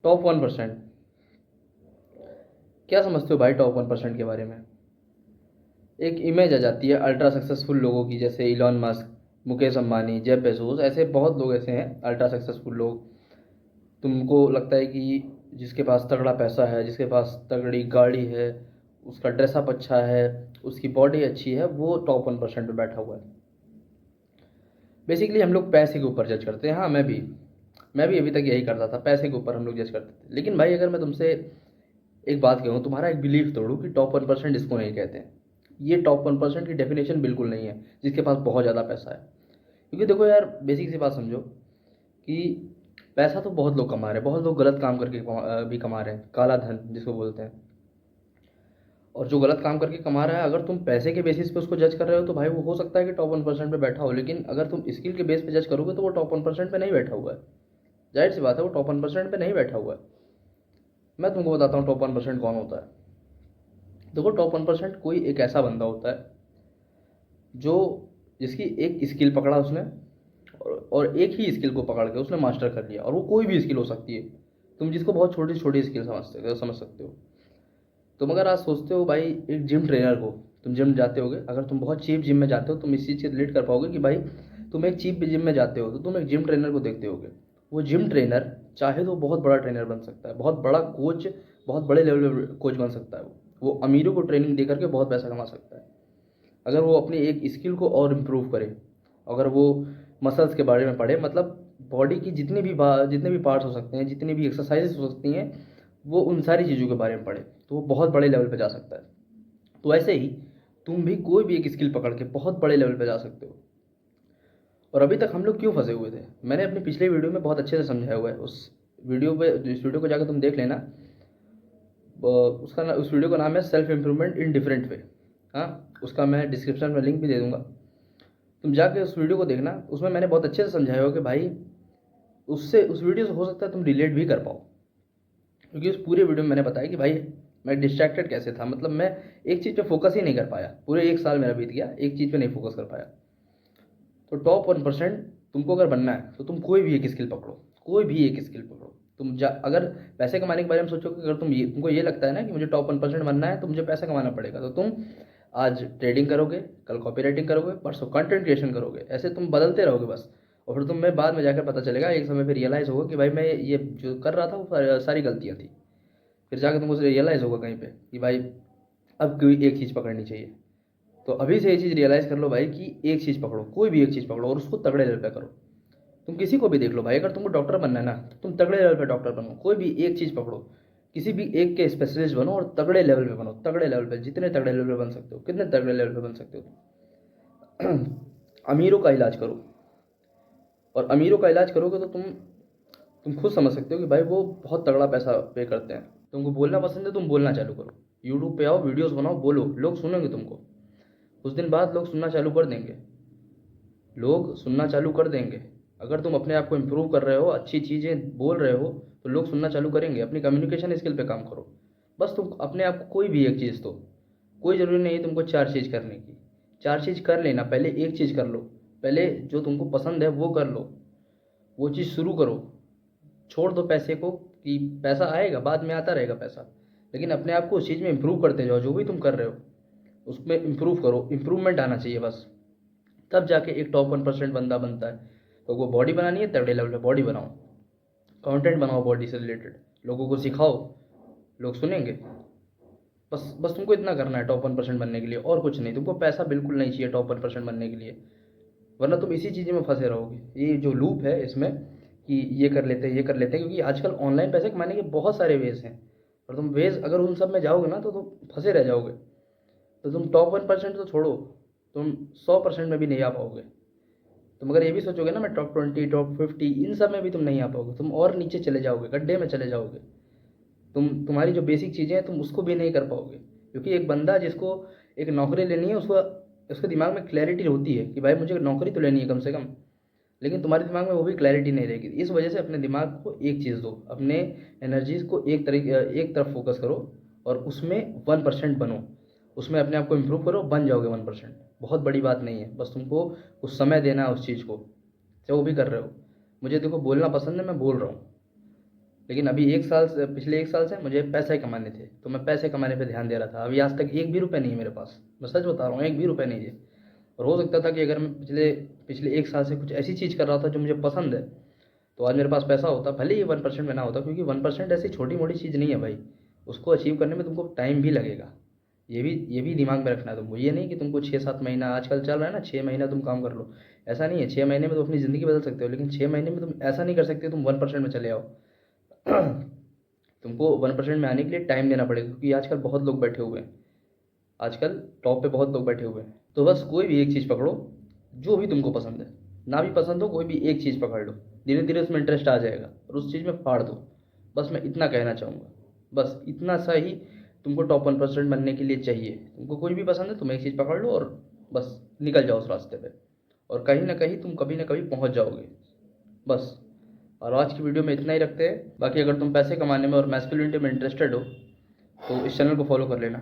Top 1%। क्या समझते हो भाई टॉप 1% के बारे में? एक इमेज आ जाती है अल्ट्रा सक्सेसफुल लोगों की, जैसे Elon Musk, Mukesh Ambani, Jeff Bezos, ऐसे बहुत लोग ऐसे हैं अल्ट्रा सक्सेसफुल लोग। तुमको लगता है कि जिसके पास तगड़ा पैसा है, जिसके पास तगड़ी गाड़ी है, उसका ड्रेसअप अच्छा है, उसकी बॉडी अच्छी है, वो टॉप 1% पे बैठा हुआ है। बेसिकली हम लोग पैसे के ऊपर जज करते हैं। हाँ, मैं भी अभी तक यही करता था, पैसे के ऊपर हम लोग जज करते थे। लेकिन भाई अगर मैं तुमसे एक बात कहूँ, तुम्हारा एक बिलीफ तोड़ूँ कि टॉप 1% इसको नहीं कहते हैं, ये टॉप 1% की डेफिनेशन बिल्कुल नहीं है जिसके पास बहुत ज़्यादा पैसा है। क्योंकि देखो यार, बेसिक सी बात समझो कि पैसा तो बहुत लोग कमा रहे हैं, बहुत लोग गलत काम करके भी कमा रहे हैं, काला धन जिसको बोलते हैं। और जो गलत काम करके कमा रहा है, अगर तुम पैसे के बेसिस पे उसको जज कर रहे हो तो भाई वो हो सकता है कि टॉप 1% पे बैठा हो। लेकिन अगर तुम स्किल के बेस पे जज करोगे तो वो टॉप 1% पे नहीं बैठा हुआ है। जाहिर सी बात है, वो टॉप 1% पे नहीं बैठा हुआ है। मैं तुमको बताता हूँ टॉप 1% कौन होता है। देखो, टॉप 1% कोई एक ऐसा बंदा होता है जो जिसकी एक स्किल पकड़ा उसने, और एक ही स्किल को पकड़ के उसने मास्टर कर लिया। और वो कोई भी स्किल हो सकती है, तुम जिसको बहुत छोटी छोटी स्किल समझ सकते हो। तुम अगर आज सोचते हो भाई, एक जिम ट्रेनर को, तुम जिम जाते होगे, अगर तुम बहुत चीप जिम में जाते हो, तुम इस चीज़ से रिलेट कर पाओगे कि भाई तुम एक चीप जिम में जाते हो तो तुम एक जिम ट्रेनर को देखते होगे। वो जिम ट्रेनर चाहे तो बहुत बड़ा ट्रेनर बन सकता है, बहुत बड़ा कोच, बहुत बड़े लेवल पे कोच बन सकता है। वो अमीरों को ट्रेनिंग दे करके बहुत पैसा कमा सकता है, अगर वो अपनी एक स्किल को और इम्प्रूव करे। अगर वो मसल्स के बारे में पढ़े, मतलब बॉडी की जितने भी पार्ट्स हो सकते हैं, जितनी भी एक्सरसाइजेस हो सकती हैं, वो उन सारी चीज़ों के बारे में पढ़े, तो वो बहुत बड़े लेवल पे जा सकता है। तो ऐसे ही तुम भी कोई भी एक स्किल पकड़ के बहुत बड़े लेवल पे जा सकते हो। और अभी तक हम लोग क्यों फंसे हुए थे, मैंने अपनी पिछले वीडियो में बहुत अच्छे से समझाया हुआ है। उस वीडियो को जाकर तुम देख लेना। उस वीडियो का नाम है self improvement in different way. हाँ, उसका मैं डिस्क्रिप्शन में लिंक भी दे दूंगा, तुम जाके उस वीडियो को देखना। उसमें मैंने बहुत अच्छे से समझाया हो कि भाई उस वीडियो से हो सकता है तुम रिलेट भी कर पाओ। क्योंकि उस पूरे वीडियो में मैंने बताया कि भाई मैं डिस्ट्रैक्टेड कैसे था, मतलब मैं एक चीज़ पे फोकस ही नहीं कर पाया। पूरे एक साल मेरा बीत गया एक चीज़ पे नहीं फोकस कर पाया। तो टॉप 1% तुमको अगर बनना है तो तुम कोई भी एक स्किल पकड़ो, कोई भी एक स्किल पकड़ो। अगर पैसे कमाने के बारे में सोचो कि अगर तुमको ये लगता है ना कि मुझे टॉप 1% बनना है तो मुझे पैसा कमाना पड़ेगा, तो तुम आज ट्रेडिंग करोगे, कल कॉपी राइटिंग करोगे, परसों कंटेंट क्रिएशन करोगे, ऐसे तुम बदलते रहोगे बस। और फिर तुम्हें बाद में जाकर पता चलेगा, एक समय पे रियलाइज़ होगा कि भाई मैं ये जो कर रहा था वो सारी गलतियाँ थी। फिर जाकर तुमको रियलाइज़ होगा कहीं पे कि भाई अब कोई एक चीज़ पकड़नी चाहिए। तो अभी से ये चीज़ रियलाइज़ कर लो भाई कि एक चीज़ पकड़ो, कोई भी एक चीज़ पकड़ो और उसको तगड़े लेवल पे करो। तुम किसी को भी देख लो भाई, अगर तुमको डॉक्टर बनना है ना तो तुम तगड़े लेवल पे डॉक्टर बनो। कोई भी एक चीज़ पकड़ो, किसी भी एक के स्पेशलिस्ट बनो और तगड़े लेवल पे बनो। तगड़े लेवल पे, जितने तगड़े लेवल पे बन सकते हो, कितने तगड़े लेवल पे बन सकते हो। अमीरों का इलाज करो, और अमीरों का इलाज करोगे तो तुम खुद समझ सकते हो कि भाई वो बहुत तगड़ा पैसा पे करते हैं। तुमको बोलना पसंद है, तुम बोलना चालू करो, यूट्यूब पे आओ, वीडियोस बनाओ, बोलो, लोग सुनेंगे तुमको। कुछ दिन बाद लोग सुनना चालू कर देंगे, लोग सुनना चालू कर देंगे। अगर तुम अपने आप को इम्प्रूव कर रहे हो, अच्छी चीज़ें बोल रहे हो, तो लोग सुनना चालू करेंगे। अपनी कम्युनिकेशन स्किल पे काम करो। बस तुम अपने आप को कोई भी एक चीज़ दो, कोई ज़रूरी नहीं है तुमको चार चीज़ करने की। चार चीज़ कर लेना, पहले एक चीज़ कर लो। पहले जो तुमको पसंद है वो कर लो, वो चीज़ शुरू करो। छोड़ दो पैसे को, कि पैसा आएगा, बाद में आता रहेगा पैसा। लेकिन अपने आप को उस चीज़ में इम्प्रूव करते जाओ, जो भी तुम कर रहे हो उसमें इम्प्रूव करो, इम्प्रूवमेंट आना चाहिए बस। तब जाके एक टॉप 1% बंदा बनता है। तो वो बॉडी बनानी है, तगड़े लेवल पे बॉडी बनाओ, कंटेंट बनाओ बॉडी से रिलेटेड, लोगों को सिखाओ, लोग सुनेंगे। बस बस तुमको इतना करना है टॉप 1% बनने के लिए, और कुछ नहीं। तुमको पैसा बिल्कुल नहीं चाहिए टॉप 1% बनने के लिए, वरना तुम इसी चीज़ में फंसे रहोगे। ये जो लूप है इसमें कि ये कर लेते हैं, ये कर लेते हैं, क्योंकि आजकल ऑनलाइन पैसे कमाने के बहुत सारे वेज हैं। और तुम वेज अगर उन सब में जाओगे ना तो तुम फंसे रह जाओगे। तो तुम टॉप 1% तो छोड़ो, तुम 100% में भी नहीं आ पाओगे। तुम अगर ये भी सोचोगे ना मैं टॉप 20, टॉप 50, इन सब में भी तुम नहीं आ पाओगे, तुम और नीचे चले जाओगे, गड्ढे में चले जाओगे। तुम्हारी जो बेसिक चीज़ें हैं तुम उसको भी नहीं कर पाओगे। क्योंकि एक बंदा जिसको एक नौकरी लेनी है, उसको उसके दिमाग में क्लैरिटी होती है कि भाई मुझे नौकरी तो लेनी है कम से कम। लेकिन तुम्हारे दिमाग में वो भी क्लैरिटी नहीं रहेगी। इस वजह से अपने दिमाग को एक चीज़ दो, अपने एनर्जीज को एक तरफ फोकस करो, और उसमें 1% बनो। उसमें अपने आप को इम्प्रूव करो, बन जाओगे 1%। बहुत बड़ी बात नहीं है, बस तुमको कुछ समय देना है उस चीज़ को, जो भी कर रहे हो। मुझे देखो बोलना पसंद है, मैं बोल रहा हूँ। लेकिन अभी एक साल से, पिछले एक साल से मुझे पैसे कमाने थे, तो मैं पैसे कमाने पे ध्यान दे रहा था। अभी आज तक एक भी रुपये नहीं है मेरे पास, मैं सच बता रहा हूँ, एक भी रुपये नहीं है। और हो सकता था कि अगर मैं पिछले पिछले एक साल से कुछ ऐसी चीज़ कर रहा था जो मुझे पसंद है, तो आज मेरे पास पैसा होता, भले ही 1% में ना होता, क्योंकि 1% ऐसी छोटी मोटी चीज़ नहीं है भाई। उसको अचीव करने में तुमको टाइम भी लगेगा। ये भी दिमाग में रखना है तुमको। ये नहीं कि तुमको 6-7 महीना, आजकल चल रहा है ना 6 महीना तुम काम कर लो, ऐसा नहीं है। 6 महीने में तुम अपनी ज़िंदगी बदल सकते हो, लेकिन 6 महीने में तुम ऐसा नहीं कर सकते तुम 1% में चले आओ। तुमको 1% में आने के लिए टाइम देना पड़ेगा, क्योंकि आजकल बहुत लोग बैठे हुए हैं, आजकल टॉप पे बहुत लोग बैठे हुए हैं। तो बस कोई भी एक चीज़ पकड़ो जो भी तुमको पसंद है, ना भी पसंद हो कोई भी एक चीज़ पकड़ लो, धीरे धीरे उसमें इंटरेस्ट आ जाएगा और उस चीज़ में फाड़ दो। बस मैं इतना कहना चाहूँगा, बस इतना सा ही तुमको टॉप 1% बनने के लिए चाहिए। तुमको कोई भी पसंद है, तुम एक चीज़ पकड़ लो और बस निकल जाओ उस रास्ते पे, और कहीं ना कहीं तुम कभी ना कभी पहुँच जाओगे। बस। और आज की वीडियो में इतना ही रखते हैं। बाकी अगर तुम पैसे कमाने में और मैस्कुलिनिटी में इंटरेस्टेड हो तो इस चैनल को फॉलो कर लेना।